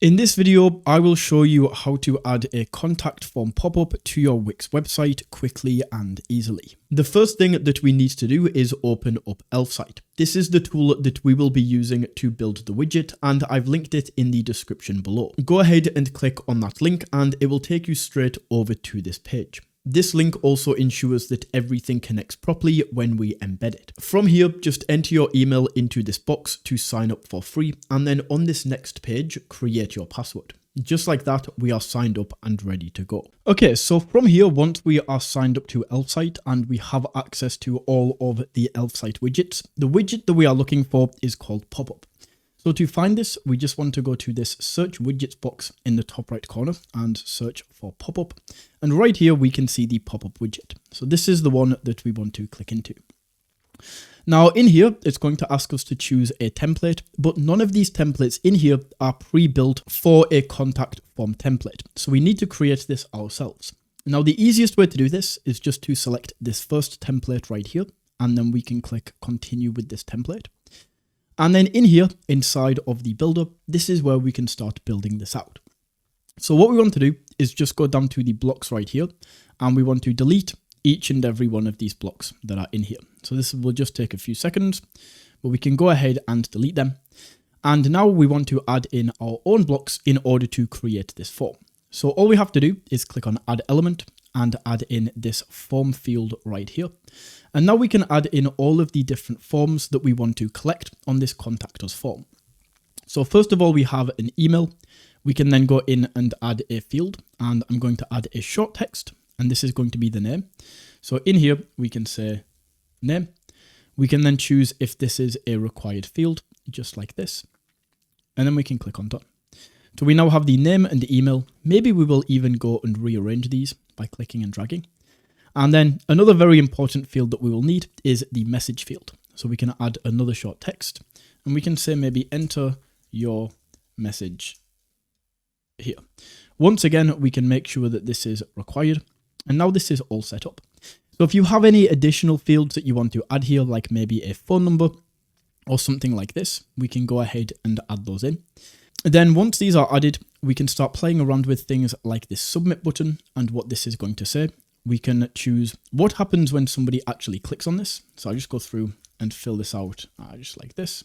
In this video, I will show you how to add a contact form pop-up to your Wix website quickly and easily. The first thing that we need to do is open up Elfsight. This is the tool that we will be using to build the widget, and I've linked it in the description below. Go ahead and click on that link and it will take you straight over to this page. This link also ensures that everything connects properly when we embed it. From here, just enter your email into this box to sign up for free, and then on this next page, create your password. Just like that, we are signed up and ready to go. Okay, so from here, once we are signed up to Elfsight and we have access to all of the Elfsight widgets, the widget that we are looking for is called Popup. So to find this, we just want to go to this search widgets box in the top right corner and search for Popup. And right here, we can see the Popup widget. So this is the one that we want to click into. Now in here, it's going to ask us to choose a template, but none of these templates in here are pre-built for a contact form template. So we need to create this ourselves. Now the easiest way to do this is just to select this first template right here, and then we can click continue with this template. And then in here, inside of the builder, this is where we can start building this out. So what we want to do is just go down to the blocks right here, and we want to delete each and every one of these blocks that are in here. So this will just take a few seconds, but we can go ahead and delete them. And now we want to add in our own blocks in order to create this form. So all we have to do is click on add element and add in this form field right here. And now we can add in all of the different forms that we want to collect on this contact us form. So first of all, we have an email. We can then go in and add a field, and I'm going to add a short text, and this is going to be the name. So in here, we can say name. We can then choose if this is a required field, just like this. And then we can click on done. So we now have the name and the email. Maybe we will even go and rearrange these by clicking and dragging. And then another very important field that we will need is the message field. So we can add another short text, and we can say maybe enter your message here. Once again, we can make sure that this is required. And now this is all set up. So if you have any additional fields that you want to add here, like maybe a phone number or something like this, we can go ahead and add those in. Then once these are added, we can start playing around with things like this submit button and what this is going to say. We can choose what happens when somebody actually clicks on this. So I'll just go through and fill this out just like this.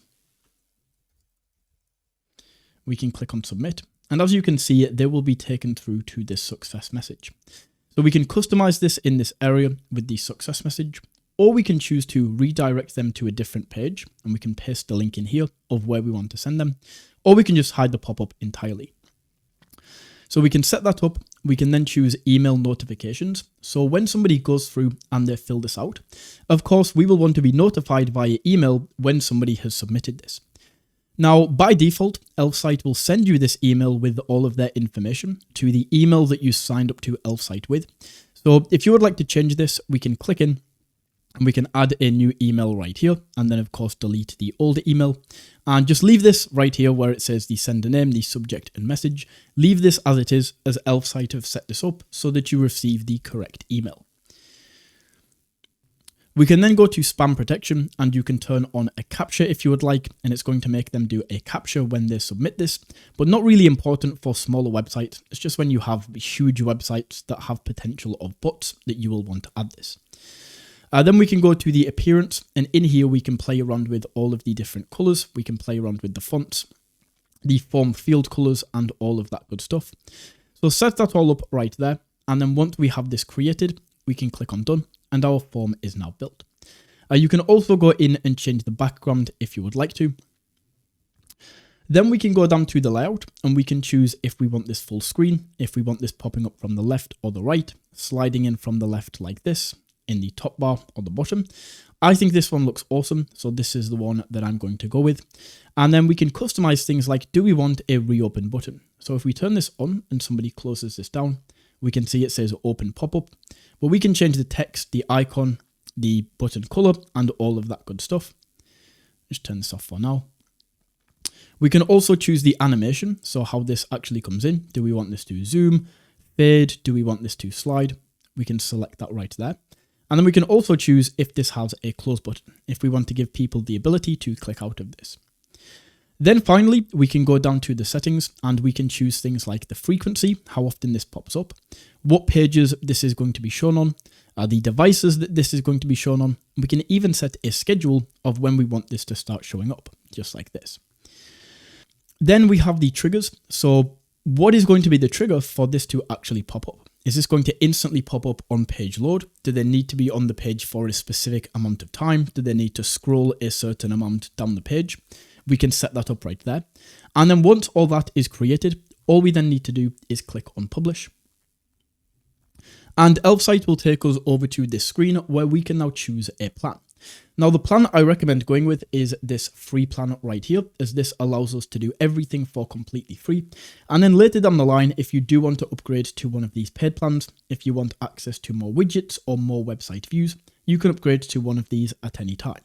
We can click on submit. And as you can see, they will be taken through to this success message. So we can customize this in this area with the success message, or we can choose to redirect them to a different page, and we can paste the link in here of where we want to send them, or we can just hide the pop-up entirely. So we can set that up. We can then choose email notifications. So when somebody goes through and they fill this out, of course, we will want to be notified via email when somebody has submitted this. Now, by default, Elfsight will send you this email with all of their information to the email that you signed up to Elfsight with. So if you would like to change this, we can click in and we can add a new email right here, and then of course delete the older email, and just leave this right here where it says the sender name, the subject and message. Leave this as it is, as Elfsight have set this up so that you receive the correct email. We can then go to spam protection, and you can turn on a captcha if you would like, and it's going to make them do a captcha when they submit this, but not really important for smaller websites. It's just when you have huge websites that have potential of bots that you will want to add this. Then we can go to the appearance, and in here we can play around with all of the different colors. We can play around with the fonts, the form field colors, and all of that good stuff. So set that all up right there. And then once we have this created, we can click on done, and our form is now built. You can also go in and change the background if you would like to. Then we can go down to the layout, and we can choose if we want this full screen, if we want this popping up from the left or the right, sliding in from the left like this, in the top bar or the bottom. I think this one looks awesome, so this is the one that I'm going to go with. And then we can customize things like, do we want a reopen button? So if we turn this on and somebody closes this down, we can see it says open pop-up, but we can change the text, the icon, the button color, and all of that good stuff. Just turn this off for now. We can also choose the animation, so how this actually comes in. Do we want this to zoom, fade? Do we want this to slide? We can select that right there. And then we can also choose if this has a close button, if we want to give people the ability to click out of this. Then finally, we can go down to the settings and we can choose things like the frequency, how often this pops up, what pages this is going to be shown on, the devices that this is going to be shown on. We can even set a schedule of when we want this to start showing up, just like this. Then we have the triggers. So what is going to be the trigger for this to actually pop up? Is this going to instantly pop up on page load? Do they need to be on the page for a specific amount of time? Do they need to scroll a certain amount down the page? We can set that up right there. And then once all that is created, all we then need to do is click on publish. And Elfsight will take us over to this screen where we can now choose a plan. Now, the plan I recommend going with is this free plan right here, as this allows us to do everything for completely free. And then later down the line, if you do want to upgrade to one of these paid plans, if you want access to more widgets or more website views, you can upgrade to one of these at any time.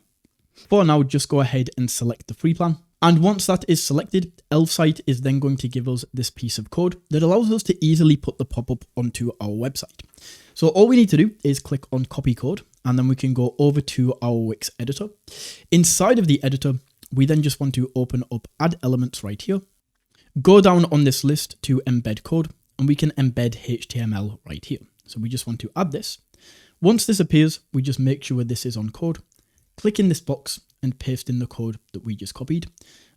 For now, just go ahead and select the free plan. And once that is selected, Elfsight is then going to give us this piece of code that allows us to easily put the pop-up onto our website. So all we need to do is click on copy code, and then we can go over to our Wix editor. Inside of the editor, we then just want to open up add elements right here, go down on this list to embed code, and we can embed HTML right here. So we just want to add this. Once this appears, we just make sure this is on code, click in this box and paste in the code that we just copied.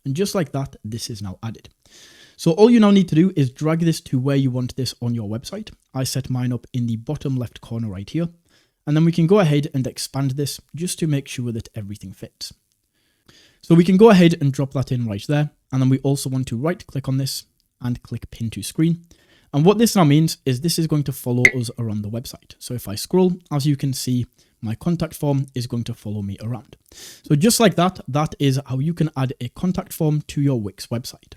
And just like that, this is now added. So all you now need to do is drag this to where you want this on your website. I set mine up in the bottom left corner right here. And then we can go ahead and expand this just to make sure that everything fits. So we can go ahead and drop that in right there. And then we also want to right click on this and click pin to screen. And what this now means is this is going to follow us around the website. So if I scroll, as you can see, my contact form is going to follow me around. So just like that, that is how you can add a contact form to your Wix website.